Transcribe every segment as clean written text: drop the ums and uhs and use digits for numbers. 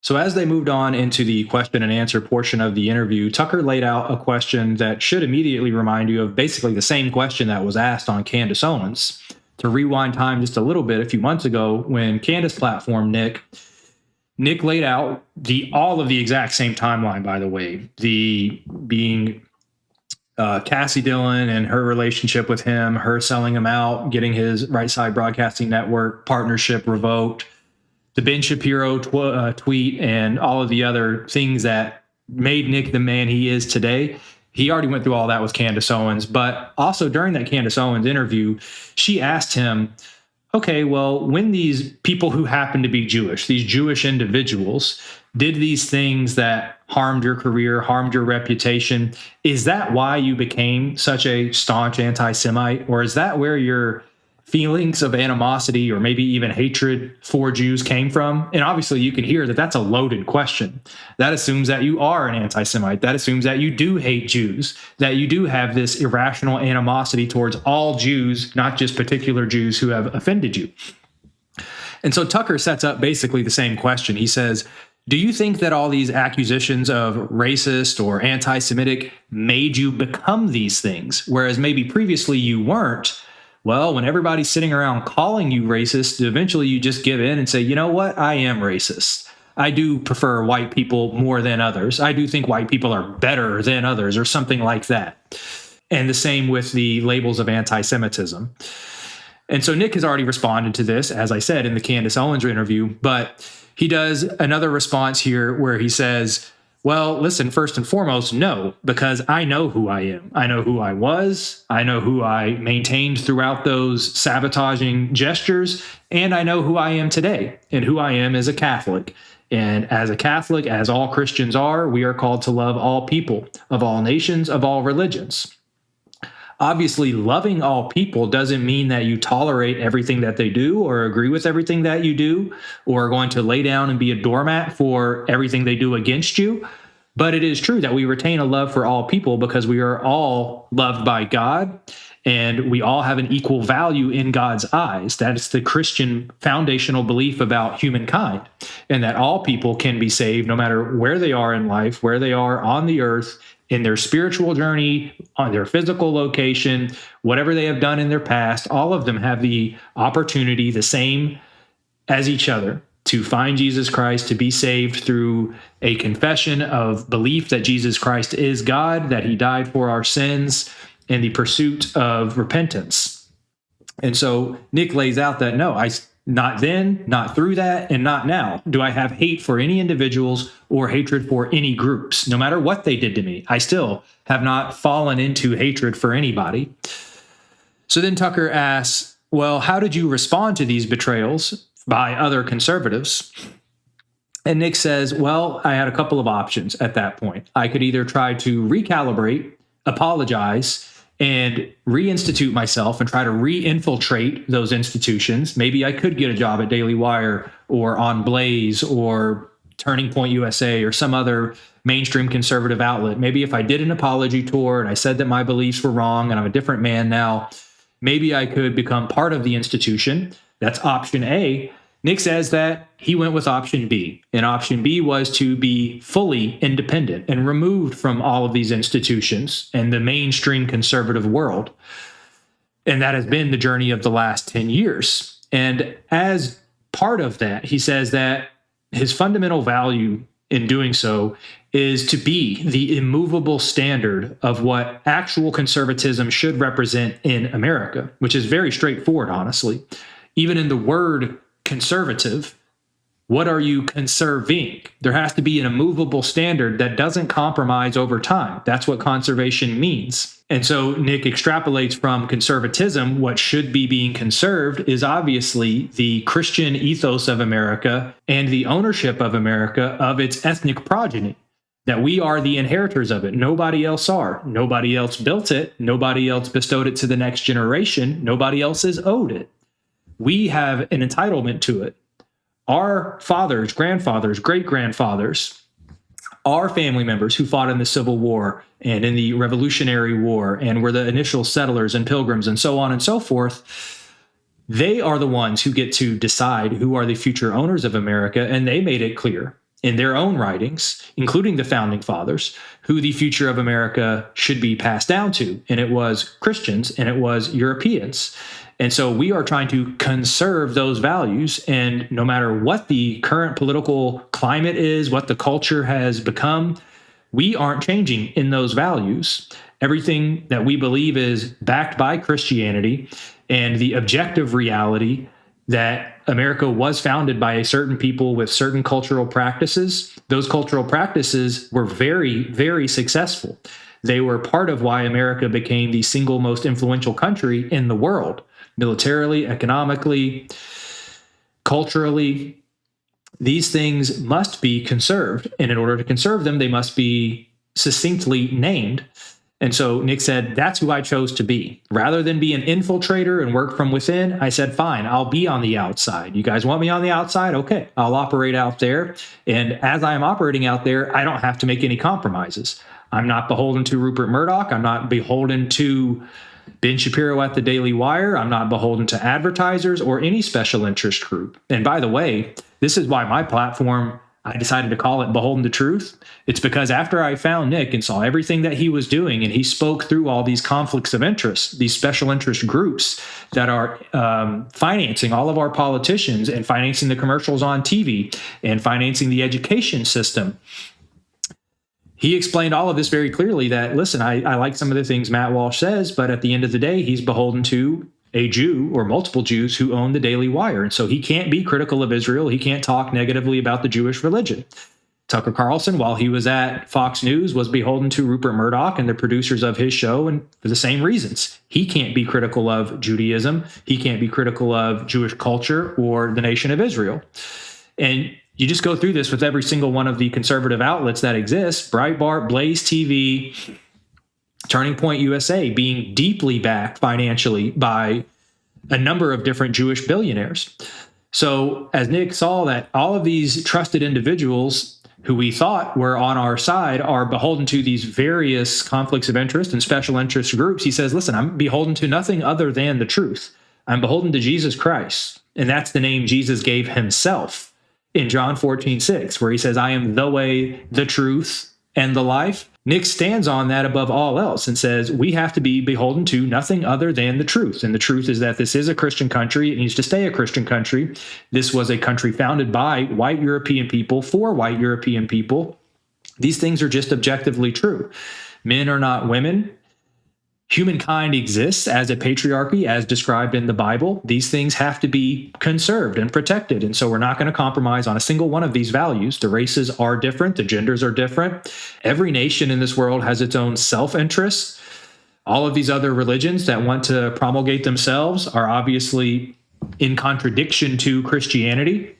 So as they moved on into the question and answer portion of the interview, Tucker laid out a question that should immediately remind you of basically the same question that was asked on Candace Owens. To rewind time just a little bit, a few months ago, when Candace platformed Nick laid out all of the exact same timeline, by the way, the being Cassie Dillon and her relationship with him, her selling him out, getting his Right Side Broadcasting Network partnership revoked, the Ben Shapiro tweet, and all of the other things that made Nick the man he is today. He already went through all that with Candace Owens, but also during that Candace Owens interview, she asked him, okay, well, when these people who happen to be Jewish, these Jewish individuals, did these things that harmed your career, harmed your reputation, is that why you became such a staunch anti-Semite? Or is that where your feelings of animosity or maybe even hatred for Jews came from? And obviously you can hear that that's a loaded question. That assumes that you are an anti-Semite. That assumes that you do hate Jews, that you do have this irrational animosity towards all Jews, not just particular Jews who have offended you. And so Tucker sets up basically the same question. He says, do you think that all these accusations of racist or anti-Semitic made you become these things, whereas maybe previously you weren't? Well, when everybody's sitting around calling you racist, eventually you just give in and say, you know what? I am racist. I do prefer white people more than others. I do think white people are better than others, or something like that. And the same with the labels of anti-Semitism. And so Nick has already responded to this, as I said, in the Candace Owens interview, but he does another response here where he says, well, listen, first and foremost, no, because I know who I am. I know who I was. I know who I maintained throughout those sabotaging gestures. And I know who I am today, and who I am as a Catholic. And as a Catholic, as all Christians are, we are called to love all people, of all nations, of all religions. Obviously, loving all people doesn't mean that you tolerate everything that they do or agree with everything that you do or are going to lay down and be a doormat for everything they do against you. But it is true that we retain a love for all people because we are all loved by God and we all have an equal value in God's eyes. That is the Christian foundational belief about humankind, and that all people can be saved no matter where they are in life, where they are on the earth, in their spiritual journey, on their physical location, whatever they have done in their past. All of them have the opportunity, the same as each other, to find Jesus Christ, to be saved through a confession of belief that Jesus Christ is God, that he died for our sins, and the pursuit of repentance. And so Nick lays out that, no, not then, not through that, and not now do I have hate for any individuals or hatred for any groups. No matter what they did to me, I still have not fallen into hatred for anybody. So then Tucker asks, well, how did you respond to these betrayals by other conservatives? And Nick says, well, I had a couple of options at that point. I could either try to recalibrate, apologize, and reinstitute myself and try to re-infiltrate those institutions. Maybe I could get a job at Daily Wire or on Blaze or Turning Point USA or some other mainstream conservative outlet. Maybe if I did an apology tour and I said that my beliefs were wrong and I'm a different man now, maybe I could become part of the institution. That's option A. Nick says that he went with option B, and option B was to be fully independent and removed from all of these institutions and the mainstream conservative world. And that has been the journey of the last 10 years. And as part of that, he says that his fundamental value in doing so is to be the immovable standard of what actual conservatism should represent in America, which is very straightforward, honestly. Even in the word conservative, what are you conserving? There has to be an immovable standard that doesn't compromise over time. That's what conservation means. And so Nick extrapolates from conservatism. What should be being conserved is obviously the Christian ethos of America and the ownership of America of its ethnic progeny, that we are the inheritors of it. Nobody else are. Nobody else built it. Nobody else bestowed it to the next generation. Nobody else is owed it. We have an entitlement to it. Our fathers, grandfathers, great-grandfathers, our family members who fought in the Civil War and in the Revolutionary War and were the initial settlers and pilgrims and so on and so forth, they are the ones who get to decide who are the future owners of America, and they made it clear in their own writings, including the founding fathers, who the future of America should be passed down to. And it was Christians and it was Europeans. And so we are trying to conserve those values. And no matter what the current political climate is, what the culture has become, we aren't changing in those values. Everything that we believe is backed by Christianity and the objective reality that America was founded by a certain people with certain cultural practices. Those cultural practices were very, very successful. They were part of why America became the single most influential country in the world, militarily, economically, culturally. These things must be conserved. And in order to conserve them, they must be succinctly named. And so Nick said, that's who I chose to be. Rather than be an infiltrator and work from within, I said, fine, I'll be on the outside. You guys want me on the outside? Okay, I'll operate out there. And as I am operating out there, I don't have to make any compromises. I'm not beholden to Rupert Murdoch. I'm not beholden to Ben Shapiro at the Daily Wire. I'm not beholden to advertisers or any special interest group. And by the way, this is why my platform, I decided to call it Beholden To Truth. It's because after I found Nick and saw everything that he was doing, and he spoke through all these conflicts of interest, these special interest groups that are financing all of our politicians and financing the commercials on TV and financing the education system. He explained all of this very clearly that, listen, I like some of the things Matt Walsh says, but at the end of the day, he's beholden to a Jew or multiple Jews who own the Daily Wire. And so he can't be critical of Israel. He can't talk negatively about the Jewish religion. Tucker Carlson, while he was at Fox News, was beholden to Rupert Murdoch and the producers of his show, and for the same reasons. He can't be critical of Judaism. He can't be critical of Jewish culture or the nation of Israel. And you just go through this with every single one of the conservative outlets that exist: Breitbart, Blaze TV, Turning Point USA, being deeply backed financially by a number of different Jewish billionaires. So as Nick saw that all of these trusted individuals who we thought were on our side are beholden to these various conflicts of interest and special interest groups, he says, listen, I'm beholden to nothing other than the truth. I'm beholden to Jesus Christ. And that's the name Jesus gave himself in John 14:6, where he says, I am the way, the truth, and the life. Nick stands on that above all else and says we have to be beholden to nothing other than the truth. And the truth is that this is a Christian country. It needs to stay a Christian country. This was a country founded by white European people for white European people. These things are just objectively true. Men are not women. Humankind exists as a patriarchy, as described in the Bible. These things have to be conserved and protected. And so we're not going to compromise on a single one of these values. The races are different. The genders are different. Every nation in this world has its own self-interest. All of these other religions that want to promulgate themselves are obviously in contradiction to Christianity.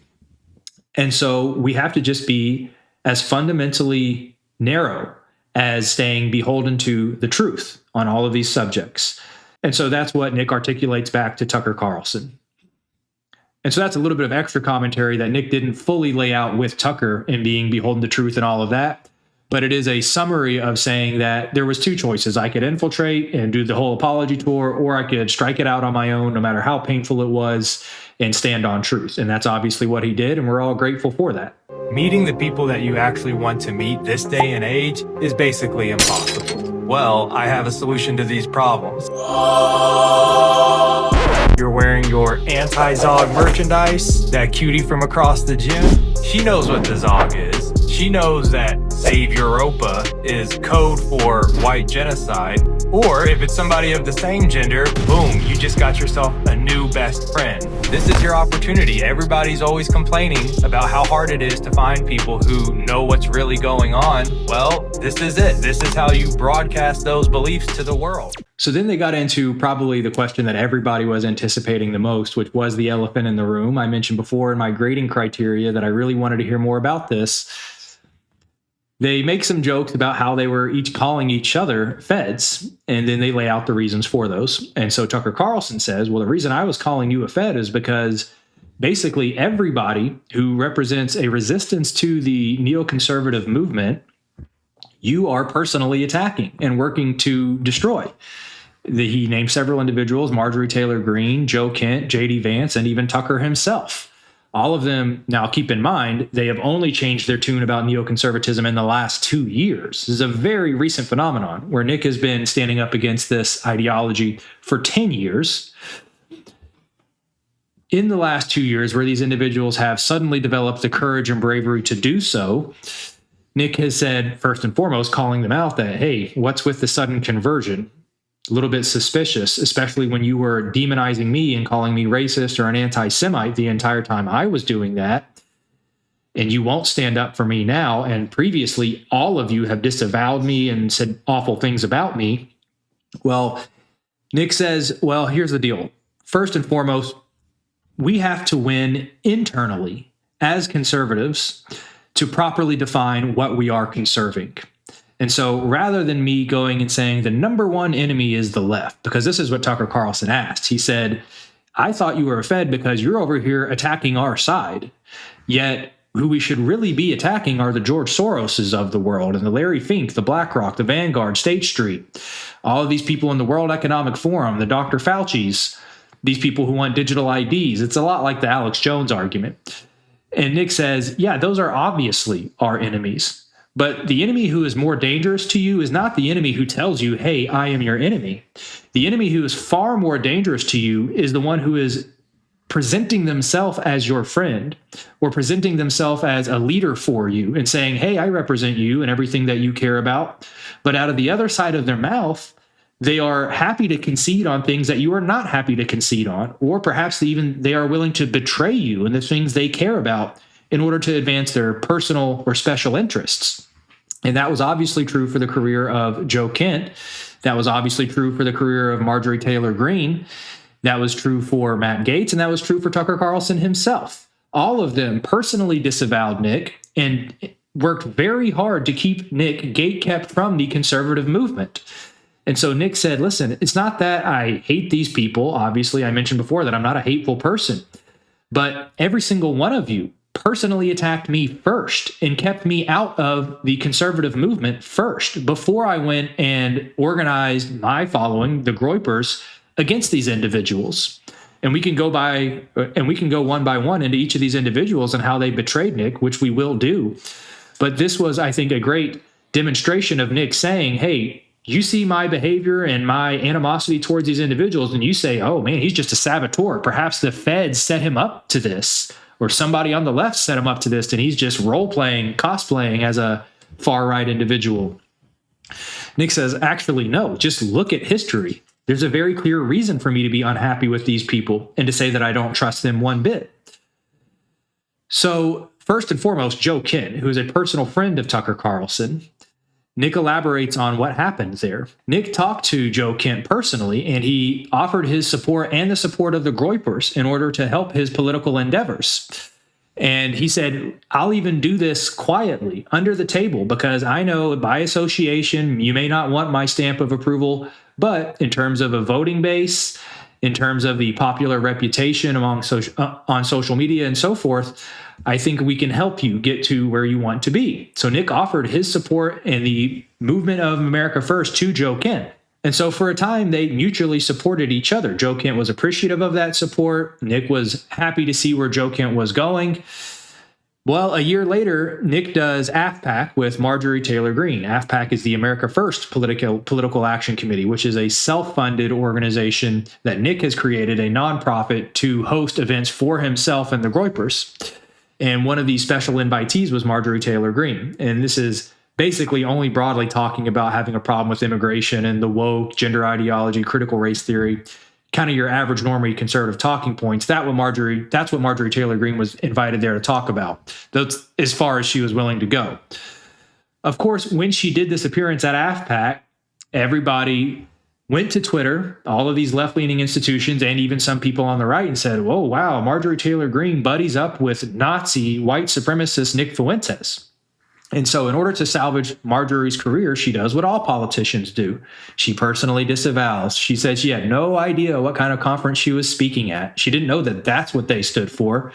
And so we have to just be as fundamentally narrow as staying beholden to the truth on all of these subjects. And so that's what Nick articulates back to Tucker Carlson. And so that's a little bit of extra commentary that Nick didn't fully lay out with Tucker in being beholden to truth and all of that. But it is a summary of saying that there was two choices. I could infiltrate and do the whole apology tour, or I could strike it out on my own, no matter how painful it was, and stand on truth. And that's obviously what he did, and we're all grateful for that. Meeting the people that you actually want to meet this day and age is basically impossible. Well, I have a solution to these problems. You're wearing your anti-Zog merchandise, that cutie from across the gym. She knows what the Zog is. She knows that Save Europa is code for white genocide. Or if it's somebody of the same gender, boom, you just got yourself a new best friend. This is your opportunity. Everybody's always complaining about how hard it is to find people who know what's really going on. Well, this is it. This is how you broadcast those beliefs to the world. So then they got into probably the question that everybody was anticipating the most, which was the elephant in the room. I mentioned before in my grading criteria that I really wanted to hear more about this. They make some jokes about how they were each calling each other feds, and then they lay out the reasons for those. And so Tucker Carlson says, well, the reason I was calling you a fed is because basically everybody who represents a resistance to the neoconservative movement, you are personally attacking and working to destroy. He named several individuals: Marjorie Taylor Greene, Joe Kent, J.D. Vance, and even Tucker himself. All of them, now keep in mind, they have only changed their tune about neoconservatism in the last 2 years. This is a very recent phenomenon where Nick has been standing up against this ideology for 10 years. In the last 2 years, where these individuals have suddenly developed the courage and bravery to do so, Nick has said, first and foremost, calling them out that, hey, what's with the sudden conversion? A little bit suspicious, especially when you were demonizing me and calling me racist or an anti-Semite the entire time I was doing that. And you won't stand up for me now. And previously, all of you have disavowed me and said awful things about me. Well, Nick says, well, here's the deal. First and foremost, we have to win internally as conservatives to properly define what we are conserving. And so rather than me going and saying the number one enemy is the left, because this is what Tucker Carlson asked. He said, I thought you were a Fed because you're over here attacking our side. Yet who we should really be attacking are the George Soroses of the world and the Larry Fink, the BlackRock, the Vanguard, State Street, all of these people in the World Economic Forum, the Dr. Fauci's, these people who want digital IDs. It's a lot like the Alex Jones argument. And Nick says, yeah, those are obviously our enemies. But the enemy who is more dangerous to you is not the enemy who tells you, hey, I am your enemy. The enemy who is far more dangerous to you is the one who is presenting themselves as your friend or presenting themselves as a leader for you and saying, hey, I represent you and everything that you care about. But out of the other side of their mouth, they are happy to concede on things that you are not happy to concede on, or perhaps even they are willing to betray you in the things they care about in order to advance their personal or special interests. And that was obviously true for the career of Joe Kent. That was obviously true for the career of Marjorie Taylor Greene. That was true for Matt Gaetz, and that was true for Tucker Carlson himself. All of them personally disavowed Nick and worked very hard to keep Nick gatekept from the conservative movement. And so Nick said, listen, it's not that I hate these people. Obviously, I mentioned before that I'm not a hateful person, but every single one of you personally attacked me first and kept me out of the conservative movement first before I went and organized my following, the Groypers, against these individuals. And we can go one by one into each of these individuals and how they betrayed Nick, which we will do. But this was, I think, a great demonstration of Nick saying, hey, you see my behavior and my animosity towards these individuals, and you say, oh, man, he's just a saboteur. Perhaps the feds set him up to this, or somebody on the left set him up to this, and he's just role-playing, cosplaying as a far-right individual. Nick says, actually, no, just look at history. There's a very clear reason for me to be unhappy with these people and to say that I don't trust them one bit. So first and foremost, Joe Kent, who is a personal friend of Tucker Carlson, Nick elaborates on what happened there. Nick talked to Joe Kent personally, and he offered his support and the support of the Groypers in order to help his political endeavors. And he said, I'll even do this quietly under the table because I know by association, you may not want my stamp of approval, but in terms of a voting base, in terms of the popular reputation on social media and so forth, I think we can help you get to where you want to be. So Nick offered his support and the movement of America First to Joe Kent. And so for a time, they mutually supported each other. Joe Kent was appreciative of that support. Nick was happy to see where Joe Kent was going. Well, a year later, Nick does AFPAC with Marjorie Taylor Greene. AFPAC is the America First Political Action Committee, which is a self-funded organization that Nick has created, a nonprofit, to host events for himself and the Groypers. And one of these special invitees was Marjorie Taylor Greene. And this is basically only broadly talking about having a problem with immigration and the woke, gender ideology, critical race theory, kind of your average normie conservative talking points. That's what Marjorie Taylor Greene was invited there to talk about. That's as far as she was willing to go. Of course, when she did this appearance at AFPAC, everybody went to Twitter, all of these left-leaning institutions, and even some people on the right, and said, "Whoa, wow, Marjorie Taylor Greene buddies up with Nazi white supremacist Nick Fuentes." And so in order to salvage Marjorie's career, she does what all politicians do. She personally disavows. She said she had no idea what kind of conference she was speaking at. She didn't know that that's what they stood for.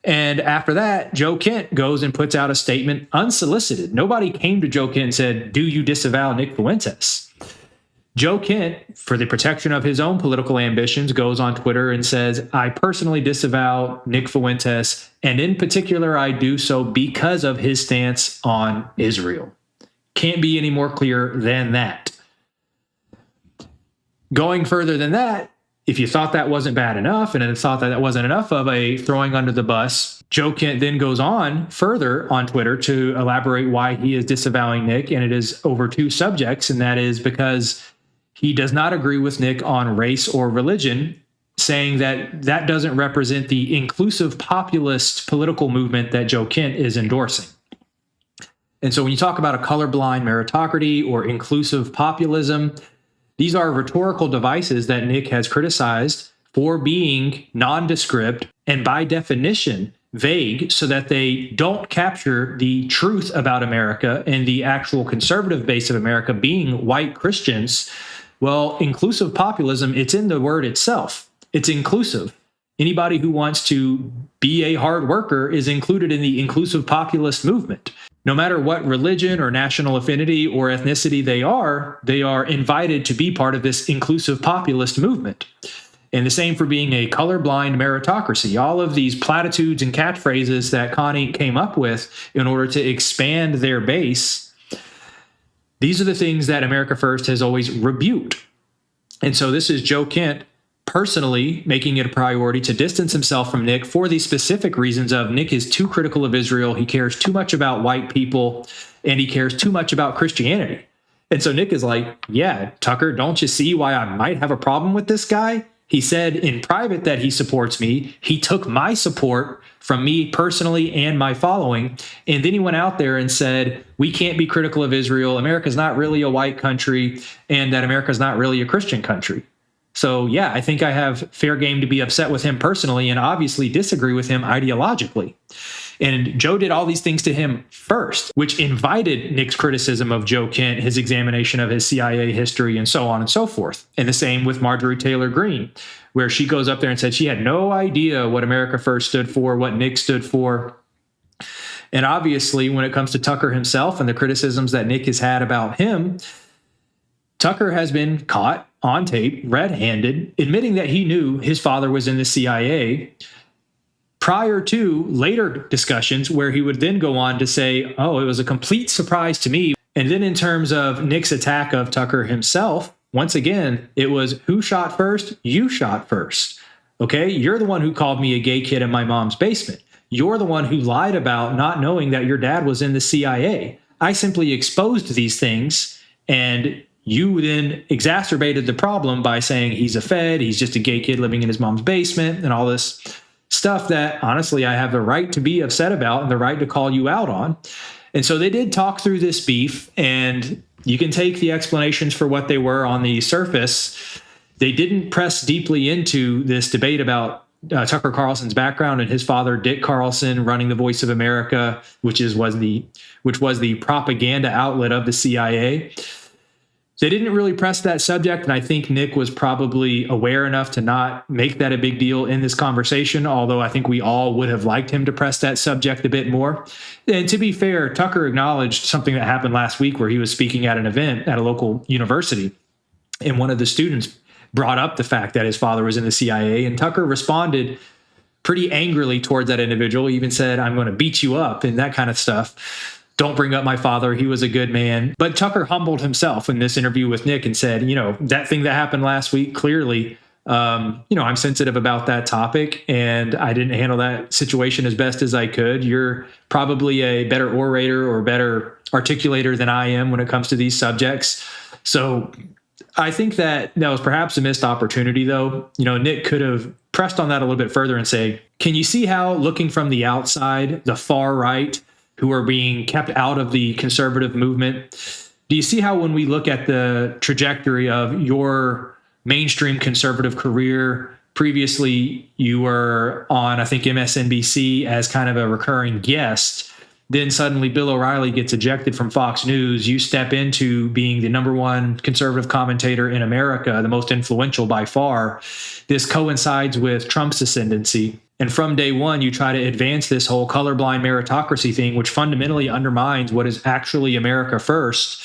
And after that, Joe Kent goes and puts out a statement unsolicited. Nobody came to Joe Kent and said, "Do you disavow Nick Fuentes?" Joe Kent, for the protection of his own political ambitions, goes on Twitter and says, I personally disavow Nick Fuentes, and in particular, I do so because of his stance on Israel. Can't be any more clear than that. Going further than that, if you thought that wasn't bad enough and then thought that wasn't enough of a throwing under the bus, Joe Kent then goes on further on Twitter to elaborate why he is disavowing Nick, and it is over two subjects, and that is because he does not agree with Nick on race or religion, saying that that doesn't represent the inclusive populist political movement that Joe Kent is endorsing. And so when you talk about a colorblind meritocracy or inclusive populism, these are rhetorical devices that Nick has criticized for being nondescript and by definition vague, so that they don't capture the truth about America and the actual conservative base of America being white Christians. Well, inclusive populism, it's in the word itself. It's inclusive. Anybody who wants to be a hard worker is included in the inclusive populist movement. No matter what religion or national affinity or ethnicity they are invited to be part of this inclusive populist movement. And the same for being a colorblind meritocracy. All of these platitudes and catchphrases that Connie came up with in order to expand their base, these are the things that America First has always rebuked. And so this is Joe Kent personally making it a priority to distance himself from Nick for the specific reasons of Nick is too critical of Israel, he cares too much about white people, and he cares too much about Christianity. And so Nick is like, yeah, Tucker, don't you see why I might have a problem with this guy? He said in private that he supports me. He took my support from me personally and my following. And then he went out there and said, we can't be critical of Israel. America's not really a white country, and that America's not really a Christian country. So, yeah, I think I have fair game to be upset with him personally and obviously disagree with him ideologically. And Joe did all these things to him first, which invited Nick's criticism of Joe Kent, his examination of his CIA history, and so on and so forth. And the same with Marjorie Taylor Greene, where she goes up there and said she had no idea what America First stood for, what Nick stood for. And obviously, when it comes to Tucker himself and the criticisms that Nick has had about him, Tucker has been caught on tape, red-handed, admitting that he knew his father was in the CIA prior to later discussions where he would then go on to say, oh, it was a complete surprise to me. And then in terms of Nick's attack of Tucker himself, once again, it was who shot first? You shot first. Okay, you're the one who called me a gay kid in my mom's basement. You're the one who lied about not knowing that your dad was in the CIA. I simply exposed these things, and you then exacerbated the problem by saying he's a Fed, he's just a gay kid living in his mom's basement, and all this stuff that, honestly, I have the right to be upset about and the right to call you out on. And so they did talk through this beef, and you can take the explanations for what they were on the surface. They didn't press deeply into this debate about Tucker Carlson's background and his father, Dick Carlson, running the Voice of America, which was the propaganda outlet of the CIA. They didn't really press that subject, and I think Nick was probably aware enough to not make that a big deal in this conversation, although I think we all would have liked him to press that subject a bit more. And to be fair, Tucker acknowledged something that happened last week where he was speaking at an event at a local university, and one of the students brought up the fact that his father was in the CIA, and Tucker responded pretty angrily towards that individual. He even said, I'm going to beat you up, and that kind of stuff. Don't bring up my father. He was a good man. But Tucker humbled himself in this interview with Nick and said, that thing that happened last week, clearly, I'm sensitive about that topic, and I didn't handle that situation as best as I could. You're probably a better orator or better articulator than I am when it comes to these subjects. So I think that was perhaps a missed opportunity, though. Nick could have pressed on that a little bit further and say, can you see how, looking from the outside, the far right, who are being kept out of the conservative movement, do you see how when we look at the trajectory of your mainstream conservative career, previously you were on, I think, MSNBC as kind of a recurring guest, then suddenly Bill O'Reilly gets ejected from Fox News, you step into being the number one conservative commentator in America, the most influential by far. This coincides with Trump's ascendancy. And from day one, you try to advance this whole colorblind meritocracy thing, which fundamentally undermines what is actually America First.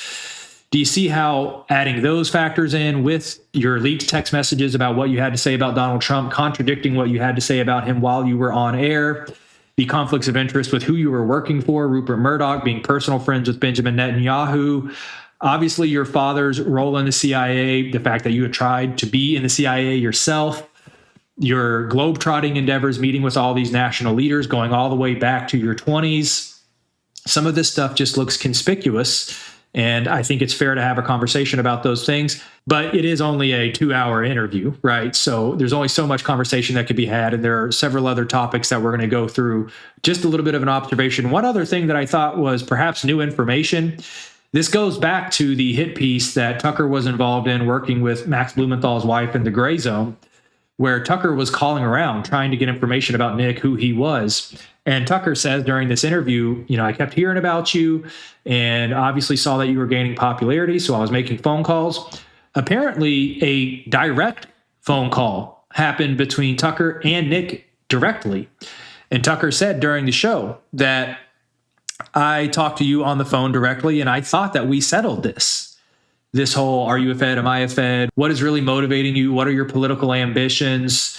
Do you see how adding those factors in with your leaked text messages about what you had to say about Donald Trump, contradicting what you had to say about him while you were on air, the conflicts of interest with who you were working for, Rupert Murdoch being personal friends with Benjamin Netanyahu, obviously your father's role in the CIA, the fact that you had tried to be in the CIA yourself, your globetrotting endeavors, meeting with all these national leaders, going all the way back to your 20s. Some of this stuff just looks conspicuous, and I think it's fair to have a conversation about those things, but it is only a 2-hour interview, right? So there's only so much conversation that could be had, and there are several other topics that we're going to go through. Just a little bit of an observation. One other thing that I thought was perhaps new information. This goes back to the hit piece that Tucker was involved in working with Max Blumenthal's wife in the Gray Zone, where Tucker was calling around trying to get information about Nick, who he was. And Tucker says during this interview, I kept hearing about you and obviously saw that you were gaining popularity, so I was making phone calls. Apparently, a direct phone call happened between Tucker and Nick directly. And Tucker said during the show that I talked to you on the phone directly, and I thought that we settled this. This whole, are you a Fed? Am I a Fed? What is really motivating you? What are your political ambitions?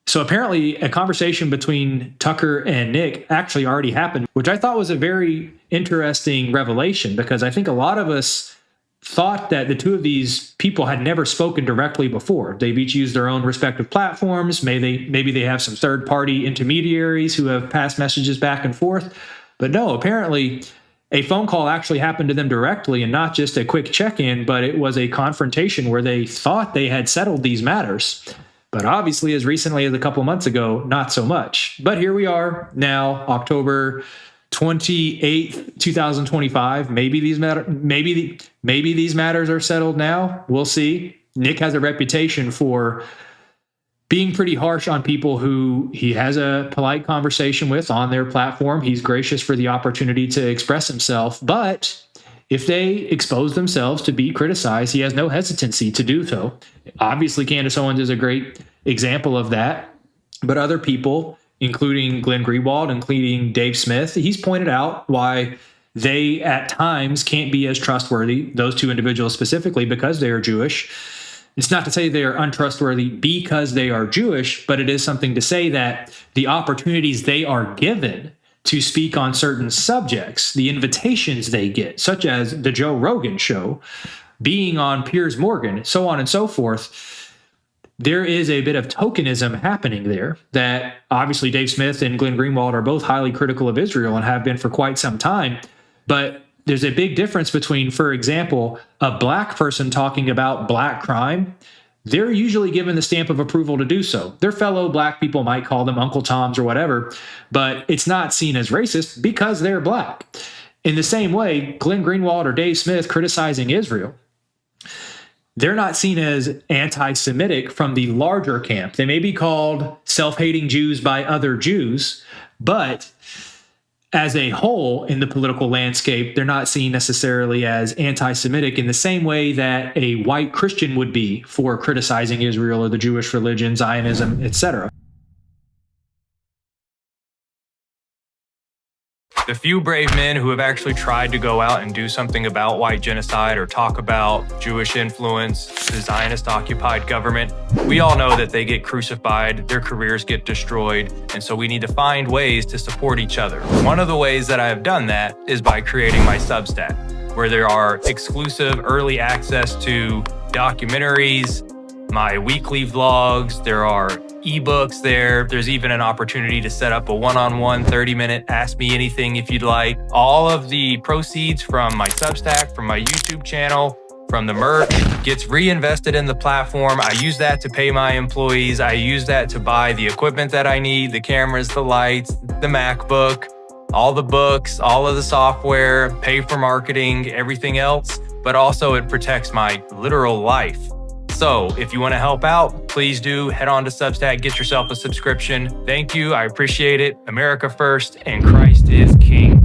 So apparently a conversation between Tucker and Nick actually already happened, which I thought was a very interesting revelation, because I think a lot of us thought that the two of these people had never spoken directly before. They've each used their own respective platforms. Maybe they have some third-party intermediaries who have passed messages back and forth. But no, apparently a phone call actually happened to them directly, and not just a quick check-in, but it was a confrontation where they thought they had settled these matters. But obviously, as recently as a couple months ago, not so much. But here we are now, October 28th, 2025. Maybe these matters are settled now. We'll see. Nick has a reputation for being pretty harsh on people who he has a polite conversation with on their platform. He's gracious for the opportunity to express himself. But if they expose themselves to be criticized, he has no hesitancy to do so. Obviously, Candace Owens is a great example of that. But other people, including Glenn Greenwald, including Dave Smith, he's pointed out why they at times can't be as trustworthy, those two individuals specifically, because they are Jewish. It's not to say they are untrustworthy because they are Jewish, but it is something to say that the opportunities they are given to speak on certain subjects, the invitations they get, such as the Joe Rogan show, being on Piers Morgan, so on and so forth, there is a bit of tokenism happening there that obviously Dave Smith and Glenn Greenwald are both highly critical of Israel and have been for quite some time. But there's a big difference between, for example, a black person talking about black crime. They're usually given the stamp of approval to do so. Their fellow black people might call them Uncle Toms or whatever, but it's not seen as racist because they're black. In the same way, Glenn Greenwald or Dave Smith criticizing Israel, they're not seen as anti-Semitic from the larger camp. They may be called self-hating Jews by other Jews, but as a whole in the political landscape, they're not seen necessarily as anti-Semitic in the same way that a white Christian would be for criticizing Israel or the Jewish religion, Zionism, etc. The few brave men who have actually tried to go out and do something about white genocide or talk about Jewish influence, the Zionist-occupied government, we all know that they get crucified, their careers get destroyed, and so we need to find ways to support each other. One of the ways that I have done that is by creating my Substack, where there are exclusive early access to documentaries, my weekly vlogs, there are ebooks there. There's even an opportunity to set up a one-on-one 30-minute Ask Me Anything if you'd like. All of the proceeds from my Substack, from my YouTube channel, from the merch gets reinvested in the platform. I use that to pay my employees. I use that to buy the equipment that I need, the cameras, the lights, the MacBook, all the books, all of the software, pay for marketing, everything else, but also it protects my literal life. So if you want to help out, please do head on to Substack, get yourself a subscription. Thank you. I appreciate it. America first and Christ is King.